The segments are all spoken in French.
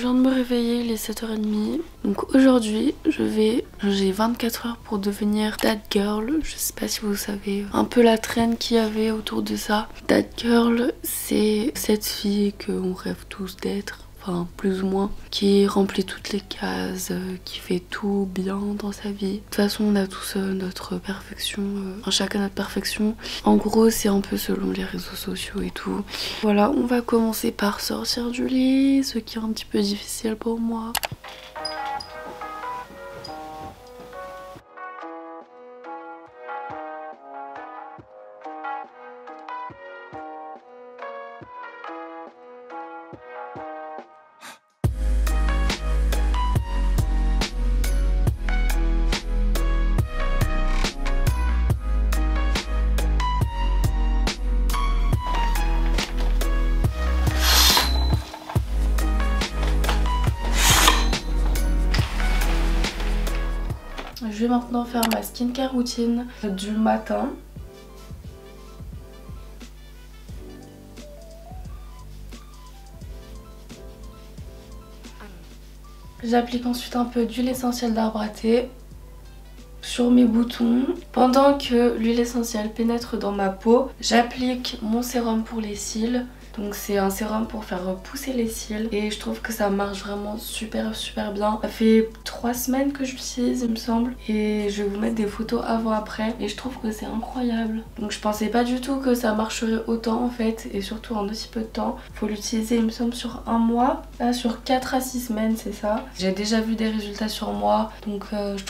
viens de me réveiller, il est 7h30. Donc aujourd'hui, j'ai 24 heures pour devenir that girl. Je sais pas si vous savez un peu la traîne qu'il y avait autour de ça. That girl, c'est cette fille qu'on rêve tous d'être. Enfin, plus ou moins, qui remplit toutes les cases, qui fait tout bien dans sa vie. De toute façon, on a tous notre perfection, chacun notre perfection. En gros, c'est un peu selon les réseaux sociaux et tout. Voilà, on va commencer par sortir du lit, ce qui est un petit peu difficile pour moi. Je vais maintenant faire ma skincare routine du matin. J'applique ensuite un peu d'huile essentielle d'arbre à thé sur mes boutons. Pendant que l'huile essentielle pénètre dans ma peau, j'applique mon sérum pour les cils. Donc c'est un sérum pour faire pousser les cils et je trouve que ça marche vraiment super bien. Ça fait 3 semaines que je l'utilise il me semble et je vais vous mettre des photos avant après et je trouve que c'est incroyable. Donc je pensais pas du tout que ça marcherait autant en fait et surtout en aussi peu de temps. Faut l'utiliser il me semble sur un mois, là sur 4 à 6 semaines c'est ça. J'ai déjà vu des résultats sur moi donc je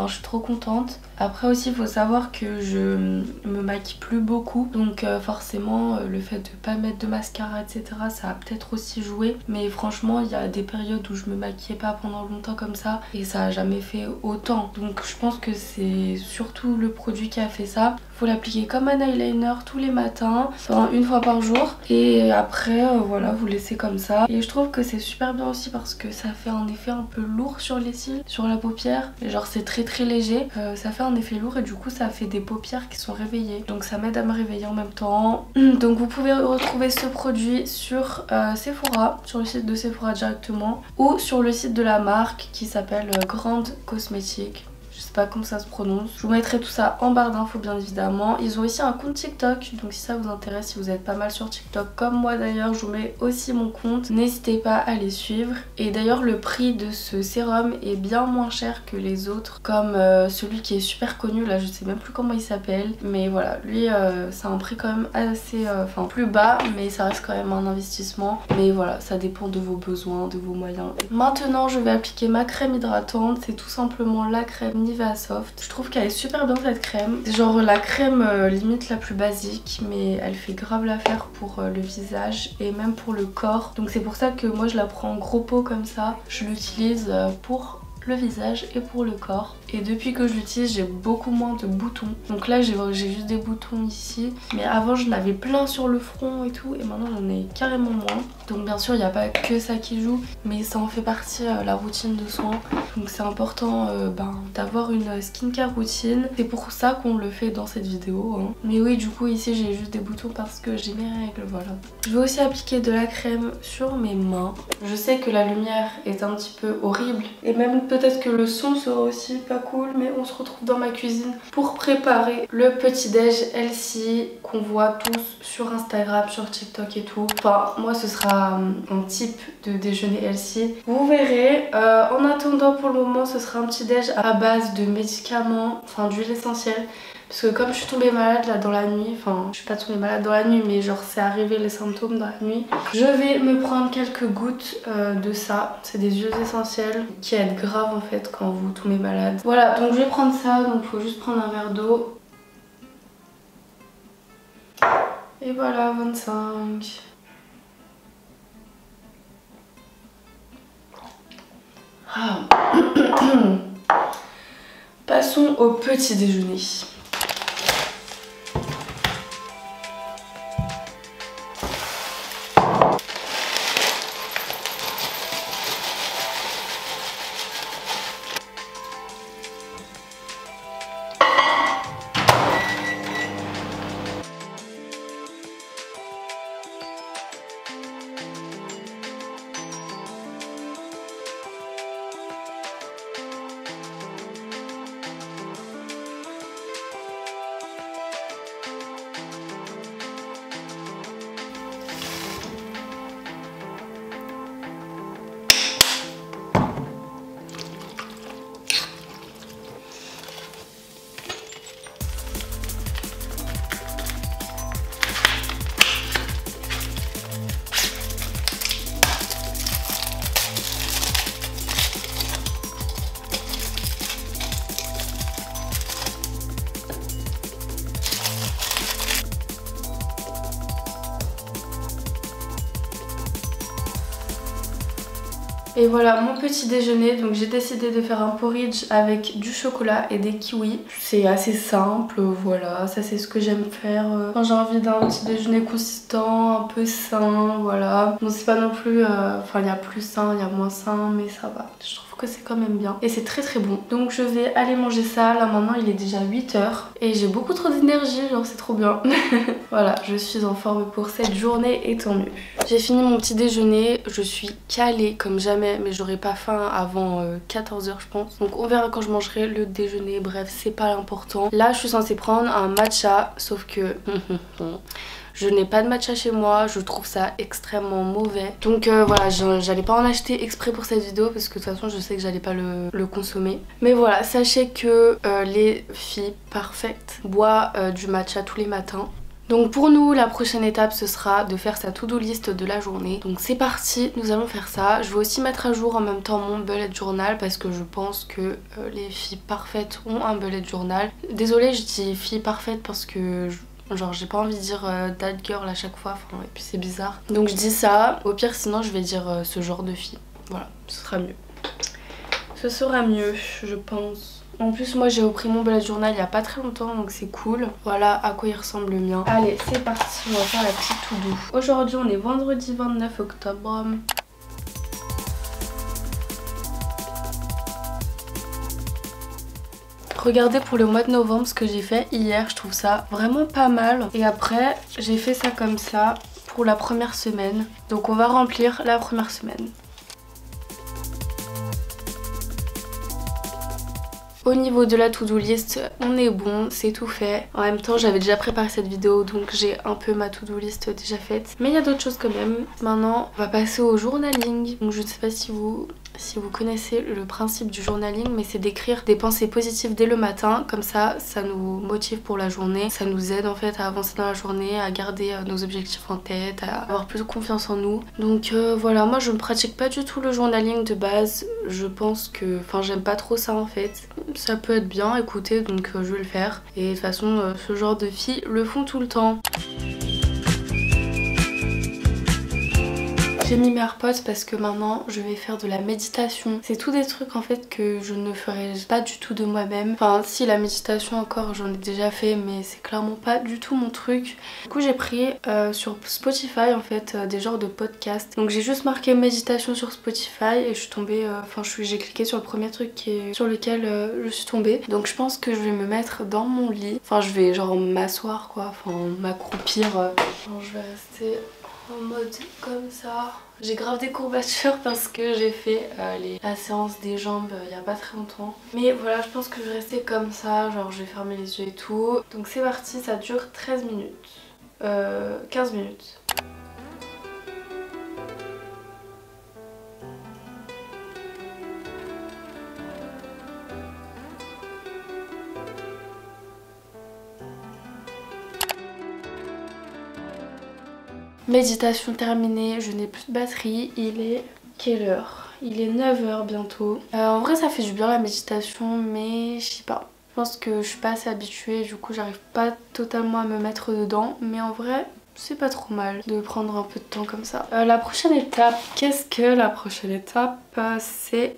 suis trop contente. Après aussi il faut savoir que je me maquille plus beaucoup donc forcément le fait de pas mettre de mascara etc ça a peut-être aussi joué, mais franchement il y a des périodes où je me maquillais pas pendant longtemps comme ça et ça a jamais fait autant, donc je pense que c'est surtout le produit qui a fait ça. Faut l'appliquer comme un eyeliner tous les matins, enfin une fois par jour et après voilà vous laissez comme ça et je trouve que c'est super bien aussi parce que ça fait un effet un peu lourd sur les cils, sur la paupière, et genre c'est très léger, ça fait un effet lourd et du coup ça fait des paupières qui sont réveillées, donc ça m'aide à me réveiller en même temps. Donc vous pouvez retrouver ce produit sur Sephora, sur le site de Sephora directement ou sur le site de la marque qui s'appelle Grande Cosmétique. Je sais pas comment ça se prononce. Je vous mettrai tout ça en barre d'infos bien évidemment. Ils ont aussi un compte TikTok, donc si ça vous intéresse, si vous êtes pas mal sur TikTok comme moi d'ailleurs, je vous mets aussi mon compte. N'hésitez pas à les suivre. Et d'ailleurs le prix de ce sérum est bien moins cher que les autres, comme celui qui est super connu là, je sais même plus comment il s'appelle. Mais voilà, lui c'est un prix quand même assez plus bas, mais ça reste quand même un investissement. Mais voilà, ça dépend de vos besoins, de vos moyens. Maintenant je vais appliquer ma crème hydratante, c'est tout simplement la crème Nivea Soft. Je trouve qu'elle est super bien cette crème. C'est genre la crème limite la plus basique, mais elle fait grave l'affaire pour le visage et même pour le corps. Donc c'est pour ça que moi je la prends en gros pot comme ça. Je l'utilise pour le visage et pour le corps. Et depuis que je l'utilise j'ai beaucoup moins de boutons. Donc là j'ai juste des boutons ici. Mais avant je n'avais plein sur le front et tout. Et maintenant j'en ai carrément moins. Donc bien sûr il n'y a pas que ça qui joue. Mais ça en fait partie la routine de soins. Donc c'est important d'avoir une skincare routine. C'est pour ça qu'on le fait dans cette vidéo. Hein. Mais oui du coup ici j'ai juste des boutons parce que j'ai mes règles, voilà. Je vais aussi appliquer de la crème sur mes mains. Je sais que la lumière est un petit peu horrible. Et même peut-être que le son sera aussi pas cool, mais on se retrouve dans ma cuisine pour préparer le petit déj healthy qu'on voit tous sur Instagram, sur TikTok et tout. Enfin moi ce sera un type de déjeuner healthy, vous verrez. En attendant pour le moment ce sera un petit déj à base de médicaments, enfin d'huile essentielle. Parce que comme je suis tombée malade là dans la nuit, enfin je suis pas tombée malade dans la nuit mais genre c'est arrivé les symptômes dans la nuit, je vais me prendre quelques gouttes de ça. C'est des huiles essentielles qui aident grave en fait quand vous tombez malade. Voilà, donc je vais prendre ça, donc il faut juste prendre un verre d'eau. Et voilà, 25. Ah. Passons au petit déjeuner. Et voilà mon petit déjeuner. Donc j'ai décidé de faire un porridge avec du chocolat et des kiwis. C'est assez simple, voilà, ça c'est ce que j'aime faire quand j'ai envie d'un petit déjeuner consistant, un peu sain, voilà. Bon c'est pas non plus, enfin il y a plus sain, il y a moins sain, mais ça va. Je trouve que c'est quand même bien et c'est très très bon. Donc je vais aller manger ça. Là maintenant il est déjà 8 h et j'ai beaucoup trop d'énergie, genre c'est trop bien. Voilà, je suis en forme pour cette journée et tant mieux. J'ai fini mon petit déjeuner, je suis calée comme jamais, mais j'aurai pas faim avant 14 h je pense. Donc on verra quand je mangerai le déjeuner, bref c'est pas l'important. Là je suis censée prendre un matcha, sauf que je n'ai pas de matcha chez moi, je trouve ça extrêmement mauvais. Donc voilà, j'allais pas en acheter exprès pour cette vidéo parce que de toute façon je sais que j'allais pas le consommer. Mais voilà, sachez que les filles parfaites boivent du matcha tous les matins. Donc pour nous la prochaine étape ce sera de faire sa to-do list de la journée. Donc c'est parti, nous allons faire ça. Je vais aussi mettre à jour en même temps mon bullet journal parce que je pense que les filles parfaites ont un bullet journal. Désolée je dis filles parfaites parce que genre j'ai pas envie de dire that girl à chaque fois, enfin, et puis c'est bizarre. Donc je dis ça, au pire sinon je vais dire ce genre de fille. Voilà, ce sera mieux. Ce sera mieux je pense. En plus moi j'ai repris mon bullet journal il y a pas très longtemps donc c'est cool. Voilà à quoi il ressemble le mien. Allez c'est parti, on va faire la petite to-do. Aujourd'hui on est vendredi 29 octobre. Regardez pour le mois de novembre ce que j'ai fait hier, je trouve ça vraiment pas mal. Et après j'ai fait ça comme ça pour la première semaine. Donc on va remplir la première semaine. Au niveau de la to-do list, on est bon, c'est tout fait. En même temps, j'avais déjà préparé cette vidéo, donc j'ai un peu ma to-do list déjà faite. Mais il y a d'autres choses quand même. Maintenant, on va passer au journaling. Donc je ne sais pas si vous connaissez le principe du journaling, mais c'est d'écrire des pensées positives dès le matin. Comme ça nous motive pour la journée. Ça nous aide en fait à avancer dans la journée, à garder nos objectifs en tête, à avoir plus de confiance en nous. Donc voilà, moi je ne pratique pas du tout le journaling de base. Je pense que, enfin j'aime pas trop ça en fait. Ça peut être bien, écoutez, donc je vais le faire. Et de toute façon, ce genre de filles le font tout le temps. J'ai mis mes AirPods parce que maintenant je vais faire de la méditation. C'est tous des trucs en fait que je ne ferai pas du tout de moi-même. Enfin si, la méditation encore j'en ai déjà fait, mais c'est clairement pas du tout mon truc. Du coup j'ai pris sur Spotify en fait des genres de podcasts. Donc j'ai juste marqué méditation sur Spotify et je suis tombée, j'ai cliqué sur le premier truc sur lequel je suis tombée. Donc je pense que je vais me mettre dans mon lit. Enfin je vais genre m'asseoir quoi, enfin m'accroupir. Je vais rester en mode comme ça. J'ai grave des courbatures parce que j'ai fait la séance des jambes il y a pas très longtemps. Mais voilà, je pense que je vais rester comme ça, genre je vais fermer les yeux et tout. Donc c'est parti, ça dure 13 minutes. 15 minutes. Méditation terminée, je n'ai plus de batterie. Il est quelle heure? Il est 9 h bientôt. En vrai ça fait du bien la méditation, mais je sais pas. Je pense que je suis pas assez habituée, du coup j'arrive pas totalement à me mettre dedans. Mais en vrai c'est pas trop mal de prendre un peu de temps comme ça. La prochaine étape, qu'est-ce que la prochaine étape? C'est...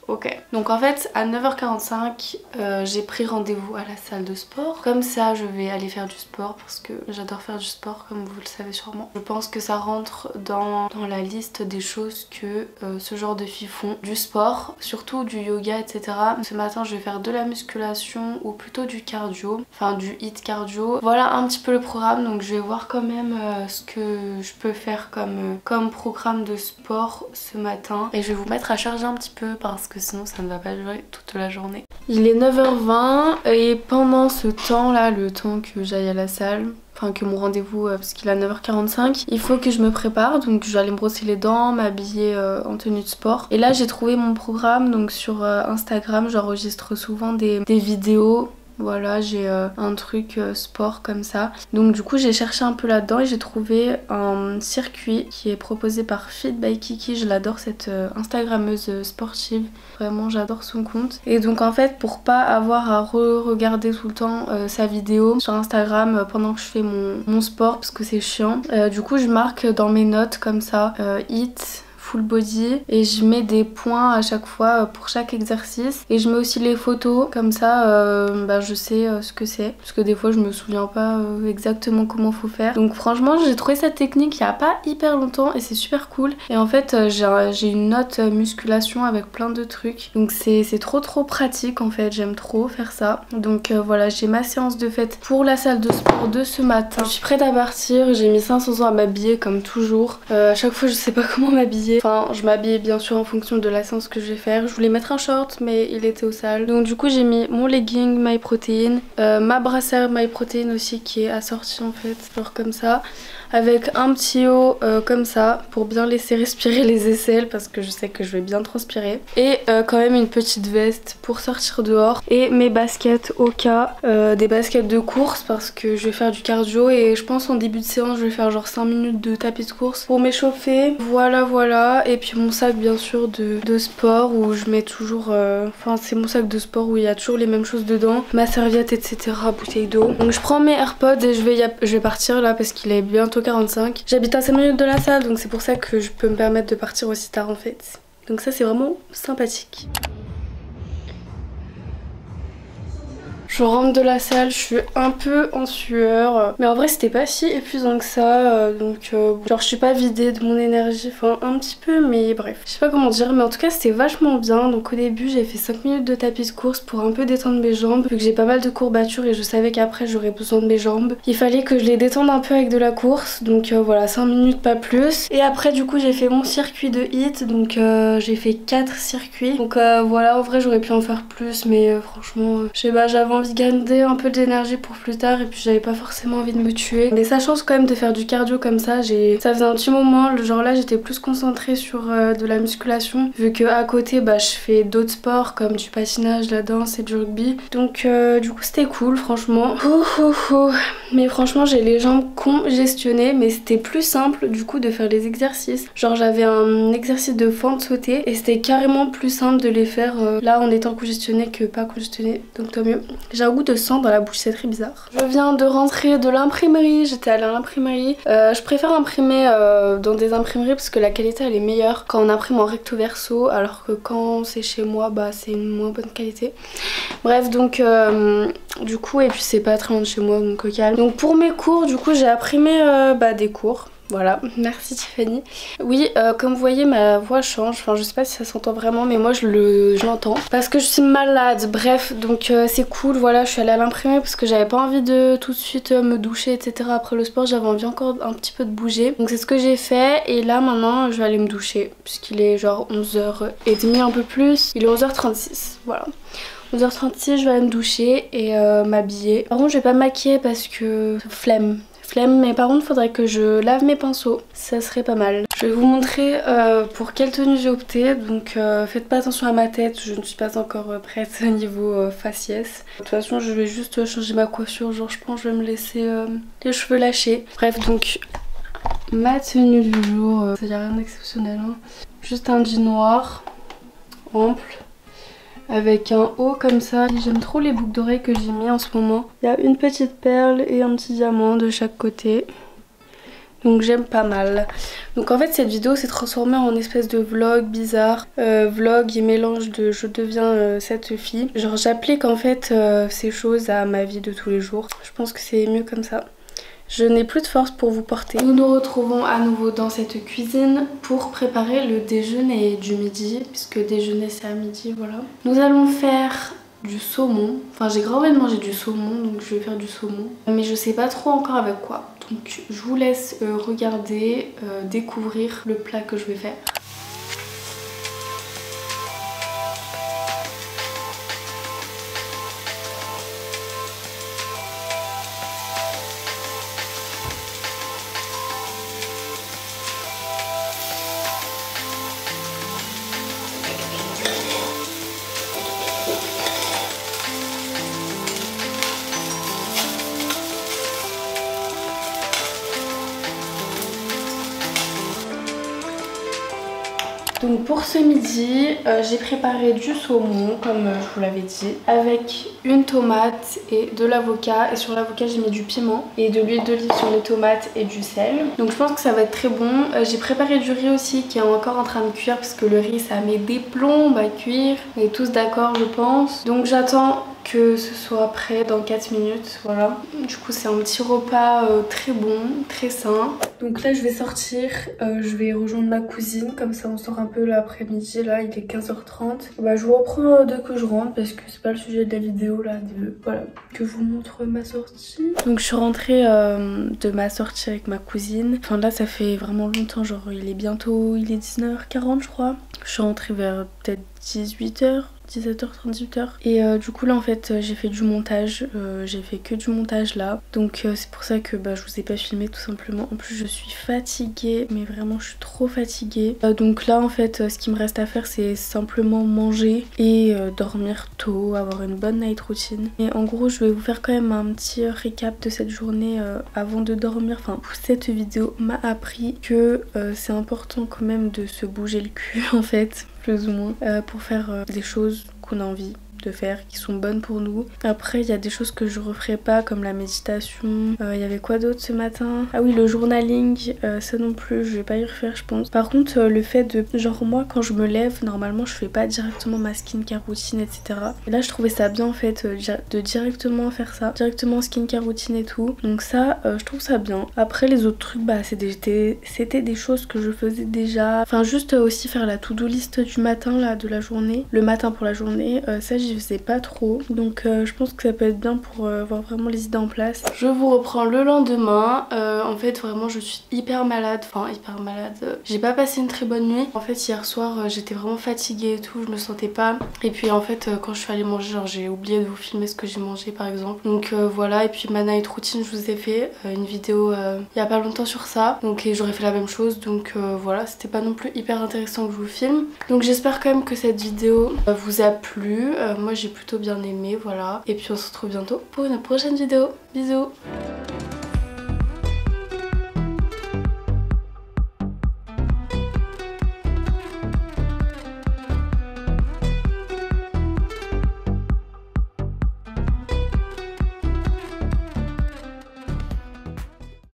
Ok, donc en fait à 9 h 45 j'ai pris rendez-vous à la salle de sport. Comme ça je vais aller faire du sport parce que j'adore faire du sport comme vous le savez sûrement. Je pense que ça rentre dans la liste des choses que ce genre de filles font. Du sport, surtout du yoga etc. Ce matin je vais faire de la musculation ou plutôt du cardio, enfin du HIIT cardio. Voilà un petit peu le programme, donc je vais voir quand même ce que je peux faire comme programme de sport ce matin. Et je vais vous mettre à charger un petit peu parce que sinon ça ne va pas durer toute la journée. Il est 9 h 20 et pendant ce temps là, le temps que j'aille à la salle, enfin que mon rendez-vous, parce qu'il est à 9 h 45, il faut que je me prépare. Donc je vais aller me brosser les dents, m'habiller en tenue de sport. Et là j'ai trouvé mon programme, donc sur Instagram j'enregistre souvent des vidéos. Voilà, j'ai un truc sport comme ça. Donc du coup j'ai cherché un peu là-dedans et j'ai trouvé un circuit qui est proposé par Fit by Kiki. Je l'adore, cette Instagrammeuse sportive. Vraiment j'adore son compte. Et donc en fait pour pas avoir à re-regarder tout le temps sa vidéo sur Instagram pendant que je fais mon sport parce que c'est chiant. Du coup je marque dans mes notes comme ça HIIT, full body et je mets des points à chaque fois pour chaque exercice et je mets aussi les photos comme ça je sais ce que c'est parce que des fois je me souviens pas exactement comment faut faire. Donc franchement j'ai trouvé cette technique il y a pas hyper longtemps et c'est super cool et en fait j'ai une note musculation avec plein de trucs donc c'est trop pratique en fait, j'aime trop faire ça. Donc voilà, j'ai ma séance de fête pour la salle de sport de ce matin. Je suis prête à partir, j'ai mis 500 ans à m'habiller comme toujours. À chaque fois je sais pas comment m'habiller. Enfin je m'habille bien sûr en fonction de la séance que je vais faire. Je voulais mettre un short mais il était au sale. Donc du coup j'ai mis mon legging MyProtein, ma brassière MyProtein aussi qui est assortie en fait, genre comme ça. Avec un petit haut comme ça pour bien laisser respirer les aisselles parce que je sais que je vais bien transpirer. Et quand même une petite veste pour sortir dehors. Et mes baskets au cas, des baskets de course parce que je vais faire du cardio et je pense en début de séance je vais faire genre 5 minutes de tapis de course pour m'échauffer. Voilà. Et puis mon sac bien sûr de sport où je mets toujours... Enfin c'est mon sac de sport où il y a toujours les mêmes choses dedans. Ma serviette etc, bouteille d'eau. Donc je prends mes AirPods et je vais partir là parce qu'il est bientôt 45. J'habite à 5 minutes de la salle donc c'est pour ça que je peux me permettre de partir aussi tard en fait. Donc ça c'est vraiment sympathique. Je rentre de la salle, je suis un peu en sueur. Mais en vrai c'était pas si épuisant que ça. Genre je suis pas vidée de mon énergie. Enfin un petit peu mais bref. Je sais pas comment dire mais en tout cas c'était vachement bien. Donc au début j'ai fait 5 minutes de tapis de course pour un peu détendre mes jambes. Vu que j'ai pas mal de courbatures et je savais qu'après j'aurais besoin de mes jambes. Il fallait que je les détende un peu avec de la course. Donc voilà 5 minutes pas plus. Et après du coup j'ai fait mon circuit de HIIT. Donc j'ai fait 4 circuits. Donc voilà en vrai j'aurais pu en faire plus. Mais franchement je sais pas, j'avais envie de garder un peu d'énergie pour plus tard et puis j'avais pas forcément envie de me tuer. Mais ça change quand même de faire du cardio comme ça. Ça faisait un petit moment, genre là j'étais plus concentrée sur de la musculation vu que à côté je fais d'autres sports comme du patinage, la danse et du rugby. Donc du coup c'était cool franchement. Mais franchement j'ai les jambes congestionnées mais c'était plus simple du coup de faire les exercices. Genre j'avais un exercice de fente sautée et c'était carrément plus simple de les faire là en étant congestionnée que pas congestionnée. Donc tant mieux. J'ai un goût de sang dans la bouche, c'est très bizarre. Je viens de rentrer de l'imprimerie, j'étais allée à l'imprimerie. Je préfère imprimer dans des imprimeries parce que la qualité elle est meilleure quand on imprime en recto verso alors que quand c'est chez moi c'est une moins bonne qualité. Bref donc du coup et puis c'est pas très loin de chez moi donc au calme. Donc pour mes cours du coup j'ai imprimé des cours. Voilà, merci Tiffany. Oui, comme vous voyez ma voix change, enfin je sais pas si ça s'entend vraiment mais moi je l'entends parce que je suis malade. Bref, donc c'est cool, voilà je suis allée à l'imprimer parce que j'avais pas envie de tout de suite me doucher etc. Après le sport, j'avais envie encore un petit peu de bouger. Donc c'est ce que j'ai fait et là maintenant je vais aller me doucher puisqu'il est genre 11h30 un peu plus. Il est 11h36, voilà. 11h36 je vais aller me doucher et m'habiller. Par contre je vais pas me maquiller parce que flemme mais par contre faudrait que je lave mes pinceaux, ça serait pas mal. Je vais vous montrer pour quelle tenue j'ai opté, donc faites pas attention à ma tête, je ne suis pas encore prête au niveau faciès. De toute façon je vais juste changer ma coiffure, genre je pense que je vais me laisser les cheveux lâchés. Bref donc ma tenue du jour, ça y a rien d'exceptionnel hein. Juste un jean noir, ample. Avec un haut comme ça. J'aime trop les boucles d'oreilles que j'ai mis en ce moment. Il y a une petite perle et un petit diamant de chaque côté. Donc j'aime pas mal. Donc en fait cette vidéo s'est transformée en espèce de vlog bizarre. Vlog et mélange de je deviens cette fille. Genre j'applique en fait ces choses à ma vie de tous les jours. Je pense que c'est mieux comme ça. Je n'ai plus de force pour vous porter. Nous nous retrouvons à nouveau dans cette cuisine pour préparer le déjeuner du midi, puisque déjeuner c'est à midi, voilà. Nous allons faire du saumon. Enfin j'ai grave envie de manger du saumon, donc je vais faire du saumon. Mais je sais pas trop encore avec quoi. Donc je vous laisse regarder, découvrir le plat que je vais faire. Donc pour ce midi, j'ai préparé du saumon comme je vous l'avais dit, avec une tomate et de l'avocat. Et sur l'avocat j'ai mis du piment et de l'huile d'olive sur les tomates et du sel. Donc je pense que ça va être très bon. J'ai préparé du riz aussi qui est encore en train de cuire parce que le riz ça met des plombes à cuire. On est tous d'accord je pense. Donc j'attends que ce soit prêt dans 4 minutes, voilà. Du coup c'est un petit repas très bon, très sain. Donc là je vais sortir, je vais rejoindre ma cousine, comme ça on sort un peu l'après-midi, là il est 15h30. Bah je vous reprends dès que je rentre parce que c'est pas le sujet de la vidéo là, voilà, que je vous montre ma sortie. Donc je suis rentrée de ma sortie avec ma cousine, enfin là ça fait vraiment longtemps, genre il est 19h40 je crois. Je suis rentrée vers peut-être 18h. 17h30, 18h. Et du coup là en fait j'ai fait du montage, j'ai fait que du montage là. Donc c'est pour ça que je vous ai pas filmé tout simplement. En plus je suis fatiguée, mais vraiment je suis trop fatiguée. Donc là en fait ce qui me reste à faire c'est simplement manger et dormir tôt, avoir une bonne night routine. Et en gros je vais vous faire quand même un petit récap de cette journée avant de dormir. Enfin cette vidéo m'a appris que c'est important quand même de se bouger le cul en fait, plus ou moins, pour faire des choses qu'on a envie de faire, qui sont bonnes pour nous. Après il y a des choses que je referai pas comme la méditation. Il y avait quoi d'autre ce matin? Ah oui, le journaling, ça non plus je vais pas y refaire je pense. Par contre le fait de, genre moi quand je me lève normalement je fais pas directement ma skincare routine etc. Et là je trouvais ça bien en fait de directement faire ça, directement skincare routine et tout. Donc ça je trouve ça bien. Après les autres trucs c'était des choses que je faisais déjà. Enfin juste aussi faire la to-do list du matin là, de la journée, le matin pour la journée, ça j'y faisais pas trop. Donc je pense que ça peut être bien pour avoir vraiment les idées en place. Je vous reprends le lendemain. En fait vraiment je suis hyper malade. Enfin hyper malade. J'ai pas passé une très bonne nuit. En fait hier soir j'étais vraiment fatiguée et tout. Je me sentais pas. Et puis en fait quand je suis allée manger, genre j'ai oublié de vous filmer ce que j'ai mangé par exemple. Donc voilà. Et puis ma night routine je vous ai fait une vidéo il y a pas longtemps sur ça. Donc j'aurais fait la même chose. Donc voilà, c'était pas non plus hyper intéressant que je vous filme. Donc j'espère quand même que cette vidéo vous a plu. Moi j'ai plutôt bien aimé, voilà. Et puis on se retrouve bientôt pour une prochaine vidéo. Bisous.